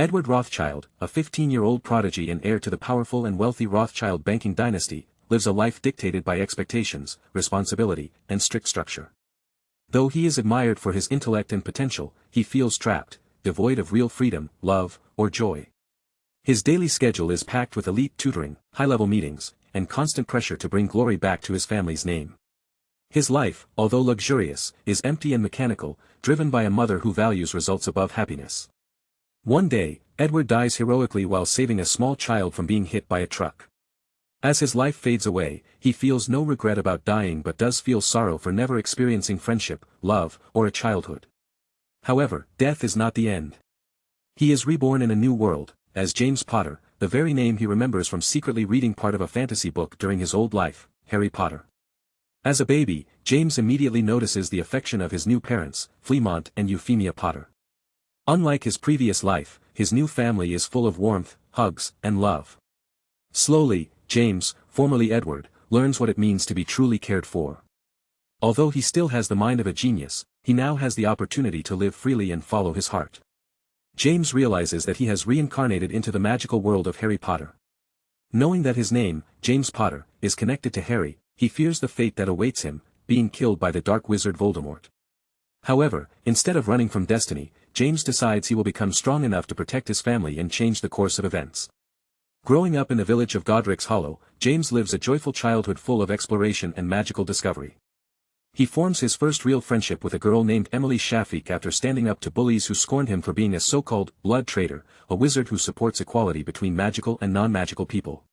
Edward Rothschild, a 15-year-old prodigy and heir to the powerful and wealthy Rothschild banking dynasty, lives a life dictated by expectations, responsibility, and strict structure. Though he is admired for his intellect and potential, he feels trapped, devoid of real freedom, love, or joy. His daily schedule is packed with elite tutoring, high-level meetings, and constant pressure to bring glory back to his family's name. His life, although luxurious, is empty and mechanical, driven by a mother who values results above happiness. One day, Edward dies heroically while saving a small child from being hit by a truck. As his life fades away, he feels no regret about dying but does feel sorrow for never experiencing friendship, love, or a childhood. However, death is not the end. He is reborn in a new world, as James Potter, the very name he remembers from secretly reading part of a fantasy book during his old life, Harry Potter. As a baby, James immediately notices the affection of his new parents, Fleamont and Euphemia Potter. Unlike his previous life, his new family is full of warmth, hugs, and love. Slowly, James, formerly Edward, learns what it means to be truly cared for. Although he still has the mind of a genius, he now has the opportunity to live freely and follow his heart. James realizes that he has reincarnated into the magical world of Harry Potter. Knowing that his name, James Potter, is connected to Harry, he fears the fate that awaits him, being killed by the dark wizard Voldemort. However, instead of running from destiny, James decides he will become strong enough to protect his family and change the course of events. Growing up in the village of Godric's Hollow, James lives a joyful childhood full of exploration and magical discovery. He forms his first real friendship with a girl named Emily Shafik after standing up to bullies who scorned him for being a so-called blood traitor, a wizard who supports equality between magical and non-magical people.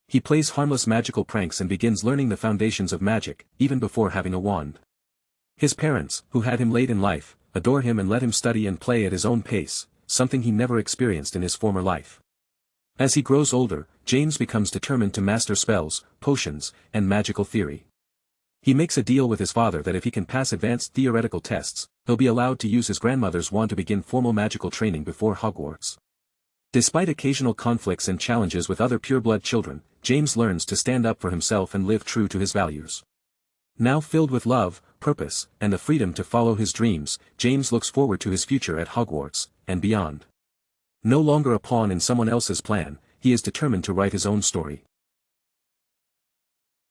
He plays harmless magical pranks and begins learning the foundations of magic, even before having a wand. His parents, who had him late in life, adore him and let him study and play at his own pace, something he never experienced in his former life. As he grows older, James becomes determined to master spells, potions, and magical theory. He makes a deal with his father that if he can pass advanced theoretical tests, he'll be allowed to use his grandmother's wand to begin formal magical training before Hogwarts. Despite occasional conflicts and challenges with other pureblood children, James learns to stand up for himself and live true to his values. Now filled with love, purpose, and the freedom to follow his dreams, James looks forward to his future at Hogwarts, and beyond. No longer a pawn in someone else's plan, he is determined to write his own story.